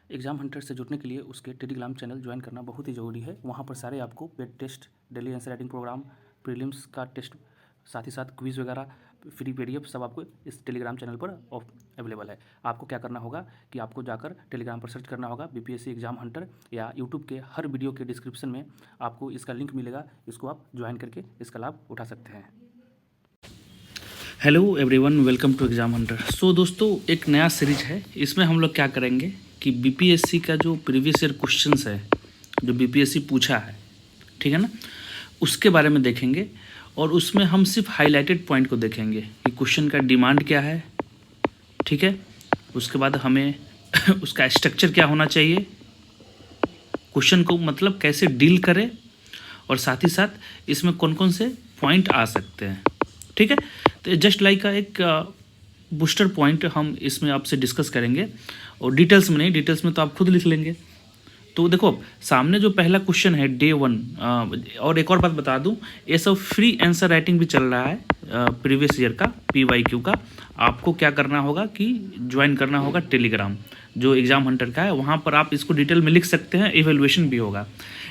Exam Hunter से जुड़ने के लिए उसके टेलीग्राम चैनल ज्वाइन करना बहुत ही ज़रूरी है। वहाँ पर सारे आपको paid test, daily answer writing programme, prelims का टेस्ट, साथ ही साथ क्विज़ वगैरह, फ्री पीडीएफ सब आपको इस टेलीग्राम चैनल पर अवेलेबल है। आपको क्या करना होगा कि आपको जाकर टेलीग्राम पर सर्च करना होगा बीपीएससी एग्ज़ाम हंटर, या यूट्यूब के हर वीडियो के डिस्क्रिप्शन में आपको इसका लिंक मिलेगा। इसको आप ज्वाइन करके इसका लाभ उठा सकते हैं। Hello everyone, welcome to exam hunter. So दोस्तों, एक नया सीरीज है। इसमें हम लोग क्या करेंगे कि बीपीएससी का जो प्रीवियस ईयर क्वेश्चंस है, जो बीपीएससी पूछा है, ठीक है ना, उसके बारे में देखेंगे। और उसमें हम सिर्फ हाईलाइटेड पॉइंट को देखेंगे कि क्वेश्चन का डिमांड क्या है, ठीक है। उसके बाद हमें उसका स्ट्रक्चर क्या होना चाहिए, क्वेश्चन को मतलब कैसे डील करें, और साथ ही साथ इसमें कौन कौन से पॉइंट आ सकते हैं, ठीक है। तो जस्ट लाइक का एक बूस्टर पॉइंट हम इसमें आपसे डिस्कस करेंगे, और डिटेल्स में नहीं, डिटेल्स में तो आप खुद लिख लेंगे। तो देखो, सामने जो पहला क्वेश्चन है डे 1, और एक और बात बता दूं, ये सब फ्री आंसर राइटिंग भी चल रहा है प्रीवियस ईयर का PYQ का। आपको क्या करना होगा कि ज्वाइन करना होगा टेलीग्राम जो एग्ज़ाम हंटर का है। वहाँ पर आप इसको डिटेल में लिख सकते हैं, इवेल्युएशन भी होगा।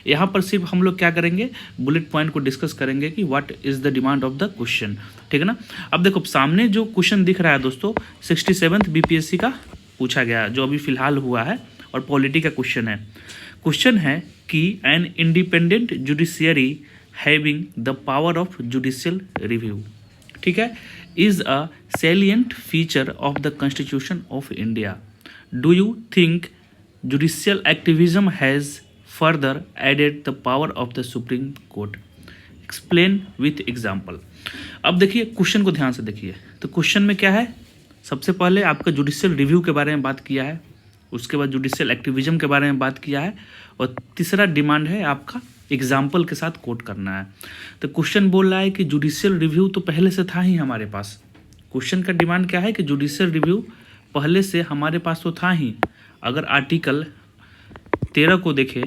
यहाँ पर सिर्फ हम लोग क्या करेंगे, बुलेट पॉइंट को डिस्कस करेंगे कि what is the demand of the question, ठीक है ना। अब देखो, सामने जो क्वेश्चन दिख रहा है दोस्तों, 67th BPSC का पूछा गया, जो अभी फिलहाल हुआ है, और पॉलिटी का क्वेश्चन है। क्वेश्चन है कि an independent judiciary having the power of judicial review, ठीक है, is a salient feature of the constitution of India. Do you think judicial activism has further added the power of the supreme court? Explain with example. अब देखिए, question को ध्यान से देखिए। तो question में क्या है, सबसे पहले आपका जुडिशियल रिव्यू के बारे में बात किया है, उसके बाद जुडिशियल एक्टिविज्म के बारे में बात किया है, और तीसरा डिमांड है आपका एग्जाम्पल के साथ कोट करना है। तो क्वेश्चन बोल रहा है कि जुडिशियल रिव्यू तो पहले से था ही हमारे पास। क्वेश्चन का डिमांड क्या है कि जुडिशियल रिव्यू पहले से हमारे पास तो था ही। अगर आर्टिकल 13 को देखें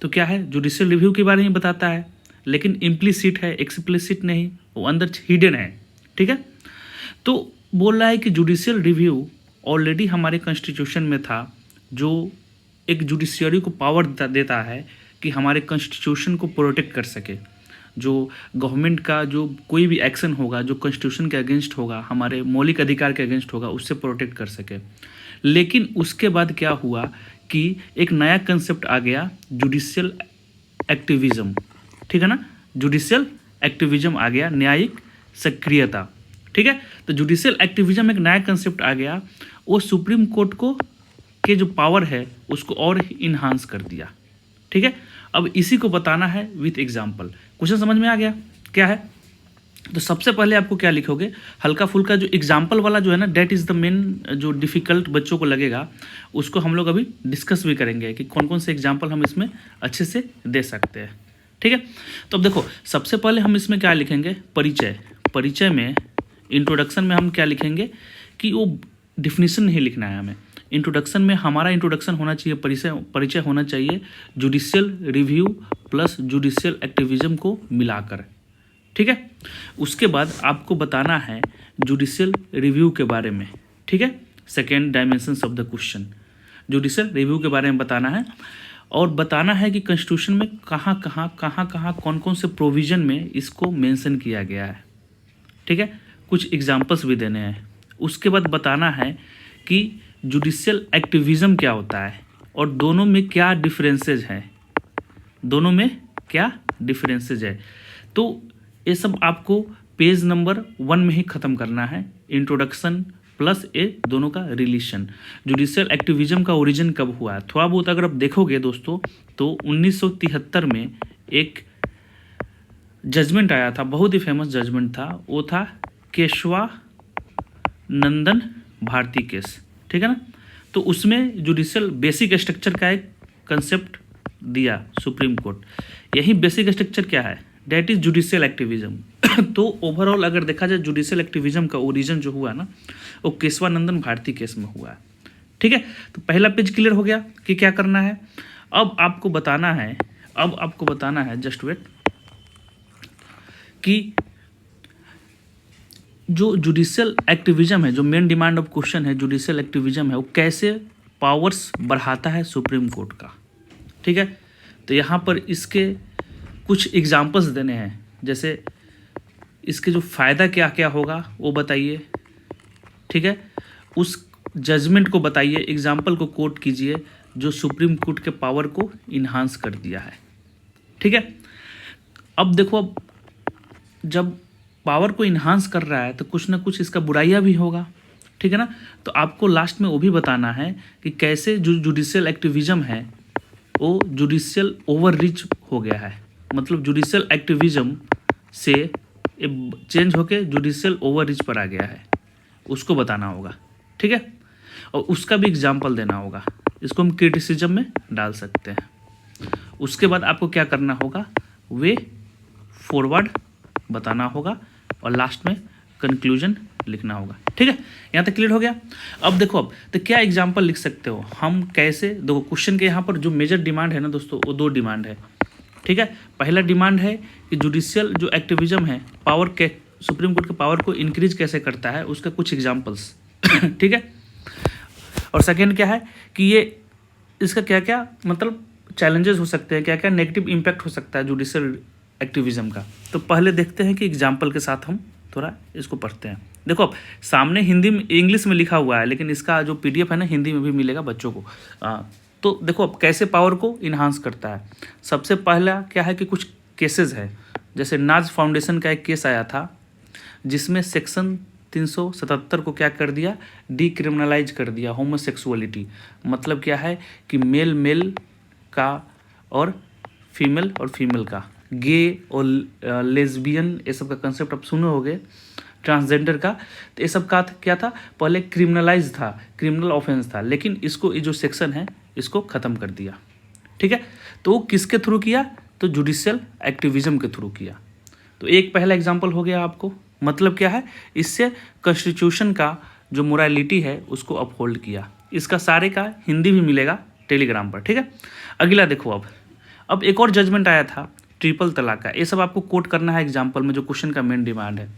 तो क्या है, जुडिशियल रिव्यू के बारे में बताता है, लेकिन इम्प्लिसिट है, एक्सप्लिसिट नहीं, वो अंदर हिडन है, ठीक है। तो बोल रहा है कि जुडिशियल रिव्यू ऑलरेडी हमारे कॉन्स्टिट्यूशन में था, जो एक जुडिशियरी को पावर देता है कि हमारे कॉन्स्टिट्यूशन को प्रोटेक्ट कर सके। जो गवर्नमेंट का जो कोई भी एक्शन होगा जो कॉन्स्टिट्यूशन के अगेंस्ट होगा, हमारे मौलिक अधिकार के अगेंस्ट होगा, उससे प्रोटेक्ट कर सके। लेकिन उसके बाद क्या हुआ कि एक नया कंसेप्ट आ गया, जुडिशियल एक्टिविज्म, ठीक है ना। जुडिशियल एक्टिविज्म आ गया, न्यायिक सक्रियता, ठीक है। तो जुडिशियल एक्टिविज्म एक नया कंसेप्ट आ गया, वो सुप्रीम कोर्ट को के जो पावर है उसको और इन्हांस कर दिया, ठीक है। अब इसी को बताना है विथ एग्जाम्पल। क्वेश्चन समझ में आ गया क्या है? तो सबसे पहले आपको क्या लिखोगे, हल्का फुल्का जो एग्जाम्पल वाला जो है ना, डेट इज़ द मेन, जो डिफ़िकल्ट बच्चों को लगेगा, उसको हम लोग अभी डिस्कस भी करेंगे कि कौन कौन से एग्जाम्पल हम इसमें अच्छे से दे सकते हैं, ठीक है। तो अब देखो, सबसे पहले हम इसमें क्या लिखेंगे, परिचय। परिचय में, इंट्रोडक्शन में हम क्या लिखेंगे कि वो डिफिनीशन नहीं लिखना है हमें। इंट्रोडक्शन में हमारा इंट्रोडक्शन होना चाहिए, परिचय होना चाहिए judicial review plus judicial activism को मिलाकर, ठीक है। उसके बाद आपको बताना है जुडिशियल रिव्यू के बारे में, ठीक है। Second dimension of the question, judicial review के बारे में बताना है, और बताना है कि कॉन्स्टिट्यूशन में कहाँ कौन कौन से प्रोविज़न में इसको मेंशन किया गया है, ठीक है। कुछ एग्जांपल्स भी देने हैं। उसके बाद बताना है कि जुडिशियल एक्टिविज्म क्या होता है, और दोनों में क्या डिफरेंसेज हैं, दोनों में क्या डिफरेंसेज है। तो ये सब आपको पेज नंबर 1 में ही ख़त्म करना है, इंट्रोडक्शन प्लस ये दोनों का रिलेशन। जुडिशियल एक्टिविज्म का ओरिजिन कब हुआ है, थोड़ा बहुत अगर आप देखोगे दोस्तों, तो 1973 में एक जजमेंट आया था, बहुत ही फेमस जजमेंट था, वो था केशवानंदन भारती केस, ठीक है ना। तो उसमें जुडिशियल बेसिक स्ट्रक्चर का एक कंसेप्ट दिया सुप्रीम कोर्ट। यही बेसिक स्ट्रक्चर क्या है, डेट इज जुडिशियल एक्टिविज्म। तो ओवरऑल अगर देखा जाए, जुडिशियल एक्टिविज्म का ओरिजिन जो हुआ ना, वो केशवानंदन भारती केस में हुआ है, ठीक है। तो पहला पेज क्लियर हो गया कि क्या करना है। अब आपको बताना है जस्ट वेट, कि जो जुडिशियल एक्टिविज्म है, जो मेन डिमांड ऑफ क्वेश्चन है जुडिशियल एक्टिविज्म है, वो कैसे पावर्स बढ़ाता है सुप्रीम कोर्ट का। ठीक है, तो यहाँ पर इसके कुछ एग्जांपल्स देने हैं, जैसे इसके जो फ़ायदा क्या क्या होगा वो बताइए। ठीक है, उस जजमेंट को बताइए, एग्जाम्पल को कोट कीजिए जो सुप्रीम कोर्ट के पावर को इन्हांस कर दिया है। ठीक है, अब देखो, अब जब पावर को इन्हांस कर रहा है तो कुछ ना कुछ इसका बुराइयां भी होगा। ठीक है ना, तो आपको लास्ट में वो भी बताना है कि कैसे जो जुडिशियल एक्टिविज्म है वो जुडिशियल ओवर रीच हो गया है, मतलब जुडिशियल एक्टिविज्म से चेंज होके जुडिशियल ओवर रीच पर आ गया है, उसको बताना होगा। ठीक है, और उसका भी एग्जाम्पल देना होगा, इसको हम क्रिटिसिज्म में डाल सकते हैं। उसके बाद आपको क्या करना होगा, वे फॉरवर्ड बताना होगा और लास्ट में कंक्लूजन लिखना होगा। ठीक है, यहाँ तक क्लियर हो गया। अब देखो, अब तो क्या एग्जाम्पल लिख सकते हो हम, कैसे, देखो क्वेश्चन के यहाँ पर जो मेजर डिमांड है ना दोस्तों, वो 2 डिमांड है। ठीक है, पहला डिमांड है कि जुडिशियल जो एक्टिविज्म है पावर के, सुप्रीम कोर्ट के पावर को इंक्रीज कैसे करता है, उसका कुछ एग्जाम्पल्स। ठीक है, और सेकेंड क्या है कि ये इसका क्या क्या मतलब चैलेंजेस हो सकते हैं, क्या क्या नेगेटिव इम्पैक्ट हो सकता है जुडिशियल एक्टिविज्म का। तो पहले देखते हैं कि एग्जाम्पल के साथ हम थोड़ा इसको पढ़ते हैं। देखो, अब सामने हिंदी में, इंग्लिश में लिखा हुआ है, लेकिन इसका जो PDF है ना हिंदी में भी मिलेगा बच्चों को। तो देखो अब कैसे पावर को इन्हांस करता है। सबसे पहला क्या है कि कुछ केसेस है, जैसे नाज फाउंडेशन का एक केस आया था जिसमें सेक्शन 377 को क्या कर दिया, डीक्रिमिनलाइज कर दिया होमोसेक्सुअलिटी। मतलब क्या है कि मेल मेल का और फीमेल का, गे और लेस्बियन, ये सब का कंसेप्ट आप सुने होंगे, ट्रांसजेंडर का। तो ये सब का क्या था, पहले क्रिमिनलाइज था, क्रिमिनल ऑफेंस था, लेकिन इसको ये जो सेक्शन है इसको ख़त्म कर दिया। ठीक है, तो वो किसके थ्रू किया, तो जुडिशियल एक्टिविज्म के थ्रू किया। तो एक पहला एग्जाम्पल हो गया आपको, मतलब क्या है, इससे कॉन्स्टिट्यूशन का जो मोरालिटी है उसको अपहोल्ड किया। इसका सारे का हिंदी भी मिलेगा टेलीग्राम पर। ठीक है, अगला देखो, अब एक और जजमेंट आया था ट्रिपल तलाक का। ये सब आपको कोट करना है एग्जाम्पल में, जो क्वेश्चन का मेन डिमांड है।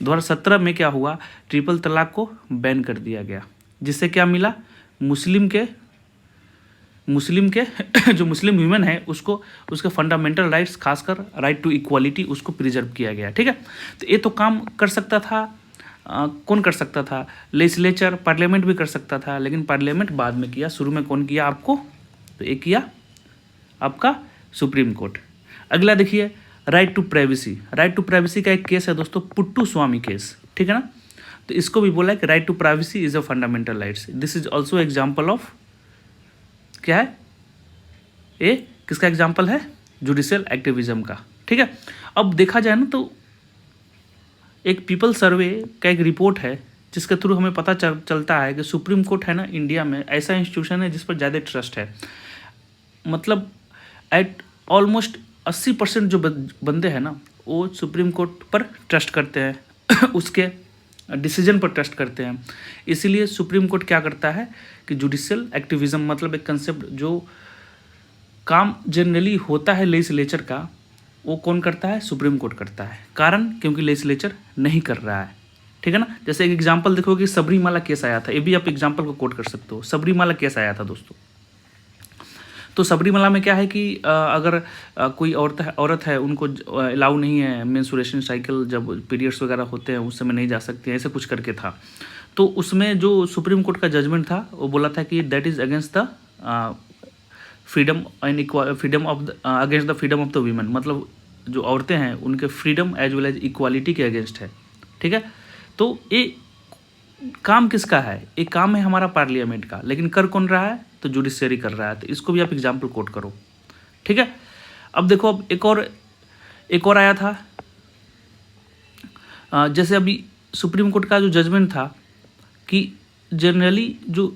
2017 में क्या हुआ, ट्रिपल तलाक को बैन कर दिया गया, जिससे क्या मिला, मुस्लिम के जो मुस्लिम वीमेन है उसको उसके फंडामेंटल राइट्स, खासकर राइट टू इक्वालिटी, उसको प्रिजर्व किया गया। ठीक है, तो ये तो काम कर सकता था, कौन कर सकता था, लेजिस्लेचर, पार्लियामेंट भी कर सकता था, लेकिन पार्लियामेंट बाद में किया, शुरू में कौन किया आपको, तो ये किया आपका सुप्रीम कोर्ट। अगला देखिए, right to privacy. Right to privacy का एक केस है दोस्तों, पुट्टू स्वामी केस। ठीक है ना, तो इसको भी बोला है कि right to privacy is a fundamental rights. This is also example of, क्या है ये, किसका एग्जाम्पल है, जुडिशियल एक्टिविज्म का। ठीक है, अब देखा जाए ना तो एक पीपल सर्वे का एक रिपोर्ट है जिसके थ्रू हमें पता चलता है कि सुप्रीम कोर्ट है ना इंडिया में ऐसा इंस्टीट्यूशन है जिस पर ज़्यादा ट्रस्ट है। मतलब एट ऑलमोस्ट 80% जो बंदे हैं ना वो सुप्रीम कोर्ट पर ट्रस्ट करते हैं, उसके डिसीजन पर ट्रस्ट करते हैं। इसीलिए सुप्रीम कोर्ट क्या करता है कि जुडिशियल एक्टिविज्म, मतलब एक कंसेप्ट जो काम जनरली होता है लेजिस्लेचर का, वो कौन करता है, सुप्रीम कोर्ट करता है। कारण, क्योंकि लेजिस्लेचर नहीं कर रहा है। ठीक है ना, जैसे एक एग्जांपल देखो कि सबरीमाला केस आया था, ये भी आप एग्जांपल को कोट कर सकते हो। सबरीमाला केस आया था दोस्तों, तो सबरीमाला में क्या है कि अगर कोई औरत है, उनको अलाउ नहीं है, मेंस्ट्रुएशन साइकिल जब पीरियड्स वगैरह होते हैं उस समय नहीं जा सकती है, ऐसे कुछ करके था। तो उसमें जो सुप्रीम कोर्ट का जजमेंट था वो बोला था कि that is against the freedom and freedom of the against the freedom of the women, मतलब जो औरतें हैं उनके freedom as well as equality के अगेंस्ट है। ठीक है, तो ये काम किसका है, ये काम है हमारा पार्लियामेंट का, लेकिन कर कौन रहा है, तो जुडिशरी कर रहा है। तो इसको भी आप एग्जाम्पल कोट करो। ठीक है, अब देखो, अब एक और आया था, जैसे अभी सुप्रीम कोर्ट का जो जजमेंट था कि जनरली जो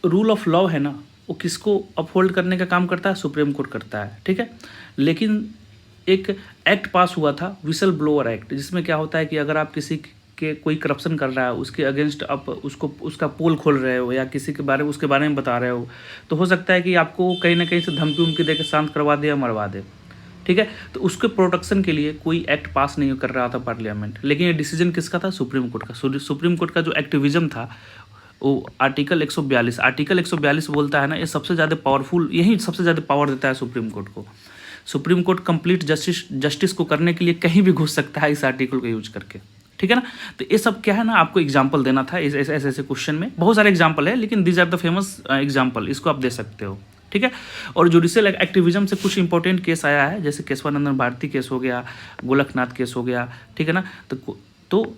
रूल ऑफ लॉ है ना वो किसको अपहोल्ड करने का काम करता है, सुप्रीम कोर्ट करता है। ठीक है, लेकिन एक एक्ट पास हुआ था, विसल ब्लोअर एक्ट, जिसमें क्या होता है कि अगर आप किसी के कोई करप्शन कर रहा है उसके अगेंस्ट आप उसका पोल खोल रहे हो या किसी के बारे में उसके बारे में बता रहे हो, तो हो सकता है कि आपको कहीं ना कहीं से धमकी उमकी दे के शांत करवा दे या मरवा दे। ठीक है, तो उसके प्रोटेक्शन के लिए कोई एक्ट पास नहीं कर रहा था पार्लियामेंट, लेकिन ये डिसीजन किसका था, सुप्रीम कोर्ट का। सुप्रीम कोर्ट का जो एक्टिविज्म था वो आर्टिकल 142 बोलता है ना, ये सबसे ज़्यादा पावरफुल, यही सबसे ज़्यादा पावर देता है सुप्रीम कोर्ट को। सुप्रीम कोर्ट कंप्लीट जस्टिस को करने के लिए कहीं भी घुस सकता है इस आर्टिकल को यूज करके, ठीक है ना। तो ये सब क्या है ना, आपको एग्जाम्पल देना था ऐसे क्वेश्चन में। बहुत सारे एग्जाम्पल है, लेकिन these are the famous example, इसको आप दे सकते हो, ठीक है। और जुडिशियल एक्टिविज्म से कुछ इंपॉर्टेंट केस आया है, जैसे केशवानंदन भारती केस हो गया, गोलकनाथ केस हो गया, ठीक है ना। तो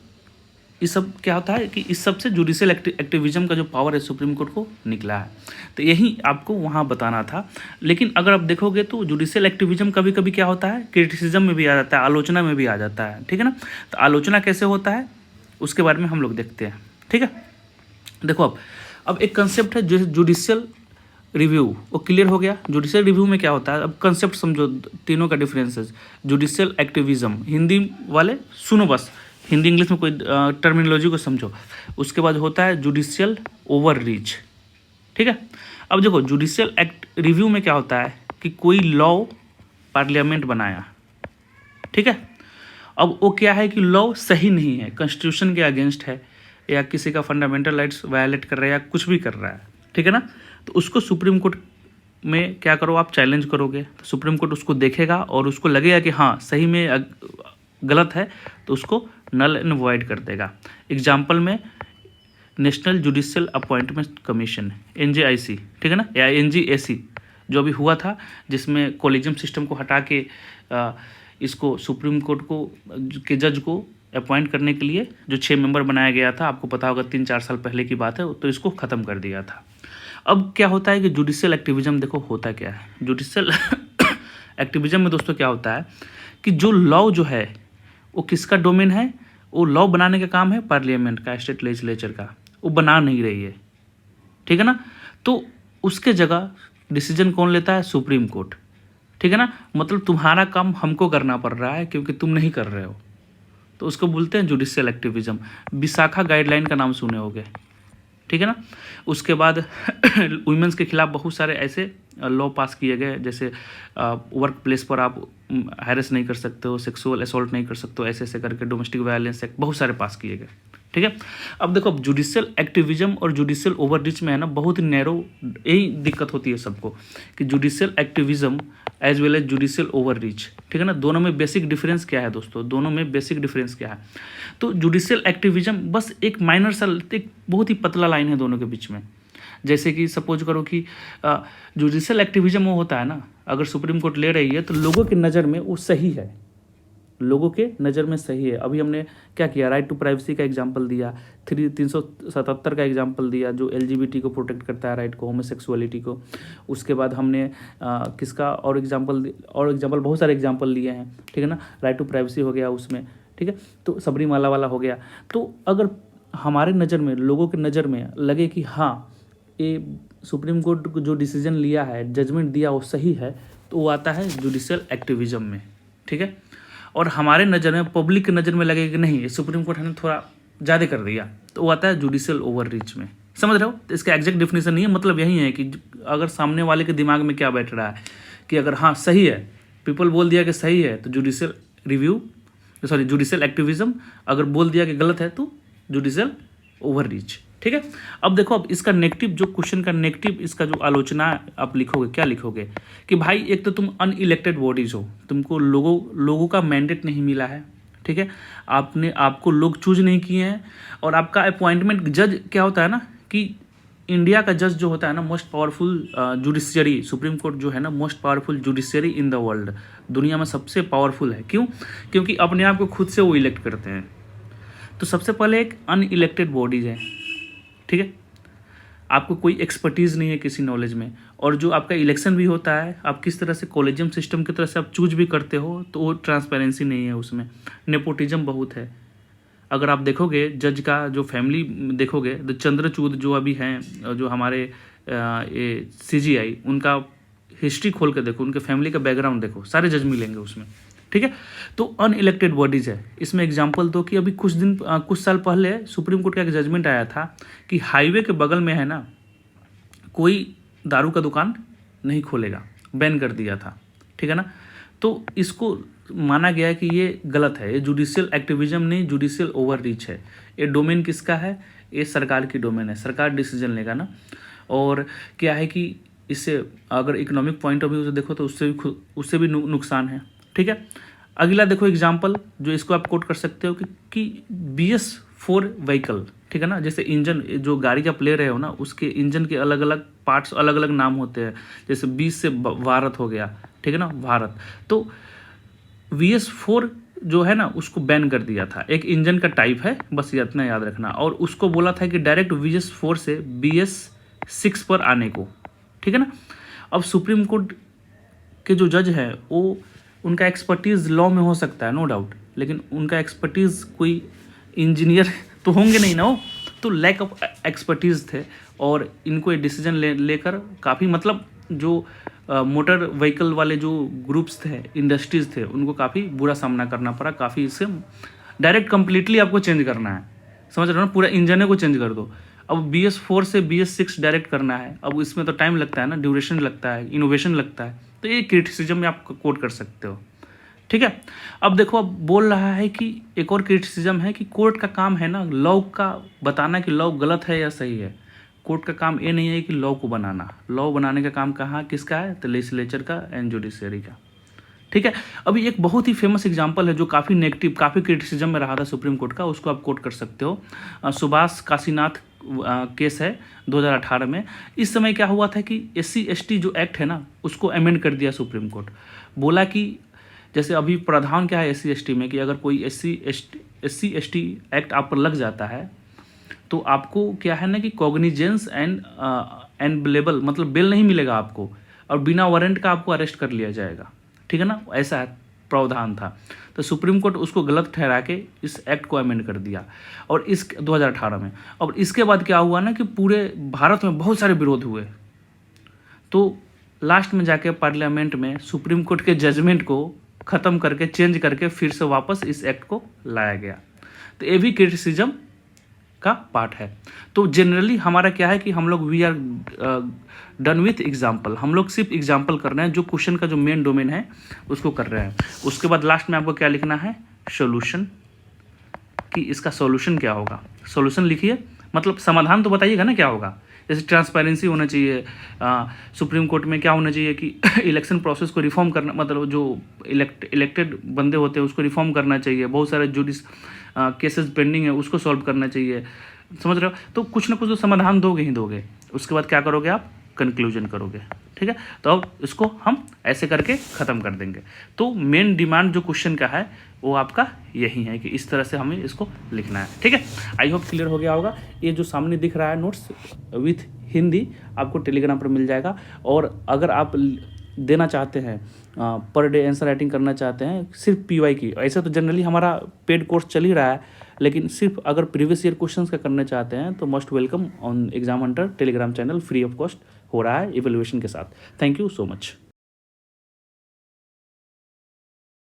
इस सब क्या होता है कि इस सब से जुडिशियल एक्टिविज्म का जो पावर है सुप्रीम कोर्ट को निकला है। तो यही आपको वहाँ बताना था। लेकिन अगर आप देखोगे तो जुडिशियल एक्टिविज्म कभी कभी क्या होता है, क्रिटिसिज्म में भी आ जाता है, आलोचना में भी आ जाता है, ठीक है ना। तो आलोचना कैसे होता है उसके बारे में हम लोग देखते हैं, ठीक है। देखो अब एक कंसेप्ट है जुडिशियल रिव्यू, वो क्लियर हो गया। जुडिशियल रिव्यू में क्या होता है, अब कंसेप्ट समझो, तीनों का डिफरेंसेस। जुडिशियल एक्टिविज्म, हिंदी वाले सुनो बस, हिंदी इंग्लिश में कोई टर्मिनोलॉजी को समझो। उसके बाद होता है जुडिशियल ओवर रीच, ठीक है। अब देखो जुडिशियल एक्ट रिव्यू में क्या होता है कि कोई लॉ पार्लियामेंट बनाया, ठीक है। अब वो क्या है कि लॉ सही नहीं है, कॉन्स्टिट्यूशन के अगेंस्ट है, या किसी का फंडामेंटल राइट्स वायलेट कर रहा है, या कुछ भी कर रहा है, ठीक है ना। तो उसको सुप्रीम कोर्ट में क्या करो, आप चैलेंज करोगे, तो सुप्रीम कोर्ट उसको देखेगा और उसको लगेगा कि हाँ सही में गलत है, तो उसको नल एंड वॉइड कर देगा। एग्जाम्पल में national judicial appointment commission, NJIC, ठीक है ना, या NGAC जो अभी हुआ था, जिसमें कॉलेजियम सिस्टम को हटा के इसको सुप्रीम कोर्ट को के जज को अपॉइंट करने के लिए जो 6 मेंबर बनाया गया था, आपको पता होगा 3-4 साल पहले की बात है, तो इसको ख़त्म कर दिया था। अब क्या होता है कि जुडिशियल एक्टिविज्म, देखो होता क्या है जुडिशियल एक्टिविज्म में दोस्तों, क्या होता है कि जो लॉ जो है वो किसका डोमेन है, वो लॉ बनाने का काम है पार्लियामेंट का, स्टेट लेजिस्लेचर का, वो बना नहीं रही है, ठीक है ना। तो उसके जगह डिसीजन कौन लेता है, सुप्रीम कोर्ट, ठीक है ना। मतलब तुम्हारा काम हमको करना पड़ रहा है क्योंकि तुम नहीं कर रहे हो, तो उसको बोलते हैं जुडिशियल एक्टिविज्म। विशाखा गाइडलाइन का नाम सुने होगे, ठीक है ना। उसके बाद वुमेंस के खिलाफ बहुत सारे ऐसे लॉ पास किए गए, जैसे वर्क प्लेस पर आप हैरेस नहीं कर सकते हो, सेक्सुअल असॉल्ट नहीं कर सकते हो, ऐसे करके डोमेस्टिक वायलेंस एक्ट बहुत सारे पास किए गए, ठीक है। अब देखो जुडिशियल एक्टिविज्म और जुडिशियल ओवररीच में है ना बहुत नैरो, यही दिक्कत होती है सबको कि judicial activism as well as judicial overreach, ठीक है ना। दोनों में बेसिक डिफरेंस क्या है दोस्तों, दोनों में बेसिक डिफरेंस क्या है। तो जुडिशियल एक्टिविज्म बस एक माइनर सा, एक बहुत ही पतला लाइन है दोनों के बीच में। जैसे कि सपोज करो कि जुडिशियल एक्टिविज्म वो होता है ना, अगर सुप्रीम कोर्ट ले रही है तो लोगों की नज़र में वो सही है, लोगों के नज़र में सही है। अभी हमने क्या किया, राइट टू प्राइवेसी का एग्जांपल दिया, 377 का एग्जांपल दिया जो LGBT को प्रोटेक्ट करता है, राइट को, होमोसेक्सुअलिटी को। उसके बाद हमने किसका और एग्जांपल बहुत सारे एग्जांपल लिए हैं, ठीक है ना। राइट टू प्राइवेसी हो गया उसमें, ठीक है। तो सबरीमाला वाला हो गया। तो अगर हमारे नज़र में, लोगों के नज़र में लगे कि हाँ ये सुप्रीम कोर्ट जो डिसीजन लिया है, जजमेंट दिया, वो सही है, तो वो आता है जुडिशियल एक्टिविज्म में, ठीक है। और हमारे नज़र में, पब्लिक की नज़र में लगे कि नहीं ये सुप्रीम कोर्ट ने थोड़ा ज़्यादा कर दिया, तो वो आता है जुडिशियल ओवररीच में। समझ रहे हो, तो इसका एग्जैक्ट डिफिनेशन नहीं है, मतलब यही है कि अगर सामने वाले के दिमाग में क्या बैठ रहा है कि अगर हाँ सही है, पीपल बोल दिया कि सही है, तो जुडिशियल एक्टिविज्म, अगर बोल दिया कि गलत है तो जुडिशियल ओवररीच, ठीक है। अब देखो, अब इसका नेगेटिव, जो क्वेश्चन का नेगेटिव, इसका जो आलोचना आप लिखोगे, क्या लिखोगे कि भाई एक तो तुम अनइलेक्टेड बॉडीज हो, तुमको लोगों का मैंडेट नहीं मिला है, ठीक है। आपको लोग चूज नहीं किए हैं, और आपका अपॉइंटमेंट, जज क्या होता है ना कि इंडिया का जज जो होता है ना, most powerful judiciary, supreme court जो है ना, most powerful judiciary in the world, दुनिया में सबसे पावरफुल है। क्यों? क्योंकि अपने आप को खुद से वो इलेक्ट करते हैं। तो सबसे पहले एक अनइलेक्टेड बॉडीज है, ठीक है। आपको कोई एक्सपर्टीज़ नहीं है किसी नॉलेज में, और जो आपका इलेक्शन भी होता है, आप किस तरह से कॉलेजियम सिस्टम की तरह से आप चूज भी करते हो, तो वो ट्रांसपेरेंसी नहीं है उसमें, नेपोटिज्म बहुत है। अगर आप देखोगे जज का जो फैमिली देखोगे, तो चंद्रचूड़ जो अभी हैं, जो हमारे ये CGI, उनका हिस्ट्री खोल के देखो, उनके फैमिली का बैकग्राउंड देखो, सारे जज मिलेंगे उसमें, ठीक है। तो अनइलेक्टेड बॉडीज है। इसमें एग्जांपल दो कि अभी कुछ साल पहले सुप्रीम कोर्ट का एक जजमेंट आया था कि हाईवे के बगल में है ना, कोई दारू का दुकान नहीं खोलेगा, बैन कर दिया था, ठीक है ना। तो इसको माना गया है कि ये गलत है, ये जुडिशियल एक्टिविज्म नहीं, जुडिशियल ओवररीच है। ये डोमेन किसका है? ये सरकार की डोमेन है, सरकार डिसीजन लेगा ना। और क्या है कि इससे अगर इकोनॉमिक पॉइंट ऑफ व्यू से देखो तो उससे भी नुकसान है। ठीक है, अगला देखो एग्जाम्पल जो इसको आप कोट कर सकते हो कि BS4 व्हीकल, ठीक है ना, जैसे इंजन जो गाड़ी का प्ले रहे हो ना, उसके इंजन के अलग अलग पार्ट्स अलग अलग नाम होते हैं। जैसे 20 से भारत हो गया, ठीक है ना, भारत। तो BS4 जो है ना उसको बैन कर दिया था, एक इंजन का टाइप है, बस ये इतना याद रखना। और उसको बोला था कि डायरेक्ट BS4 से BS6 पर आने को, ठीक है ना। अब सुप्रीम कोर्ट के जो जज है वो उनका एक्सपर्टीज़ लॉ में हो सकता है, नो डाउट, लेकिन उनका एक्सपर्टीज़ कोई इंजीनियर तो होंगे नहीं ना, वो तो लैक ऑफ एक्सपर्टीज़ थे। और इनको ये डिसीजन लेकर काफ़ी मतलब जो मोटर व्हीकल वाले जो ग्रुप्स थे, इंडस्ट्रीज़ थे, उनको काफ़ी बुरा सामना करना पड़ा। काफ़ी इससे डायरेक्ट कम्प्लीटली आपको चेंज करना है, समझ रहे हो ना, पूरा इंजन को चेंज कर दो। अब BS4 से BS6 डायरेक्ट करना है, अब इसमें तो टाइम लगता है ना, ड्यूरेशन लगता है, इनोवेशन लगता है। तो ये क्रिटिसिज्म में आप कोट कर सकते हो, ठीक है। अब देखो, अब बोल रहा है कि एक और क्रिटिसिज्म है कि कोर्ट का काम है ना लॉ का बताना कि लॉ गलत है या सही है। कोर्ट का काम ये नहीं है कि लॉ को बनाना, लॉ बनाने का काम कहाँ किसका है, तो लेजिस्लेचर का एंड जुडिशरी का, ठीक है। अभी एक बहुत ही फेमस एग्जांपल है जो काफ़ी नेगेटिव, काफ़ी क्रिटिसिज्म में रहा था सुप्रीम कोर्ट का, उसको आप कोट कर सकते हो। सुभाष काशीनाथ केस है 2018 में। इस समय क्या हुआ था कि SC ST जो एक्ट है ना उसको अमेंड कर दिया सुप्रीम कोर्ट। बोला कि जैसे अभी प्रावधान क्या है SC ST में कि अगर कोई SC ST एक्ट आप पर लग जाता है तो आपको क्या है ना कि कॉग्निजेंस एंड बेलेबल, मतलब बेल नहीं मिलेगा आपको, और बिना वारंट का आपको अरेस्ट कर लिया जाएगा, ठीक है ना, ऐसा प्रावधान था। तो सुप्रीम कोर्ट उसको गलत ठहरा के इस एक्ट को अमेंड कर दिया, और इस 2018 में। और इसके बाद क्या हुआ ना कि पूरे भारत में बहुत सारे विरोध हुए, तो लास्ट में जाके पार्लियामेंट में सुप्रीम कोर्ट के जजमेंट को ख़त्म करके चेंज करके फिर से वापस इस एक्ट को लाया गया। तो ये भी क्रिटिसिज्म का पार्ट है। तो जनरली हमारा क्या है कि हम लोग we are done with example, हम लोग सिर्फ एग्जाम्पल कर रहे हैं, जो क्वेश्चन का जो मेन डोमेन है उसको कर रहे हैं। उसके बाद लास्ट में आपको क्या लिखना है, सॉल्यूशन, कि इसका सॉल्यूशन क्या होगा। सॉल्यूशन लिखिए, मतलब समाधान तो बताइएगा ना क्या होगा। जैसे ट्रांसपेरेंसी होना चाहिए, सुप्रीम कोर्ट में क्या होना चाहिए कि इलेक्शन प्रोसेस को रिफॉर्म करना, मतलब जो इलेक्टेड बंदे होते हैं उसको रिफॉर्म करना चाहिए, बहुत सारे जुडिस केसेस पेंडिंग है उसको सॉल्व करना चाहिए, समझ रहे हो। तो कुछ ना कुछ तो समाधान दोगे ही दोगे, उसके बाद क्या करोगे आप, कंक्लूजन करोगे, ठीक है। तो अब इसको हम ऐसे करके ख़त्म कर देंगे। तो मेन डिमांड जो क्वेश्चन का है वो आपका यही है कि इस तरह से हमें इसको लिखना है, ठीक है। आई होप क्लियर हो गया होगा। ये जो सामने दिख रहा है नोट्स विथ हिंदी आपको टेलीग्राम पर मिल जाएगा। और अगर आप देना चाहते हैं पर डे आंसर राइटिंग करना चाहते हैं सिर्फ PY की, ऐसा तो जनरली हमारा पेड कोर्स चल ही रहा है, लेकिन सिर्फ अगर प्रीवियस ईयर क्वेश्चंस का करना चाहते हैं तो most welcome on exam Hunter Telegram channel, free of cost हो रहा है इवैल्यूएशन के साथ। Thank you so much.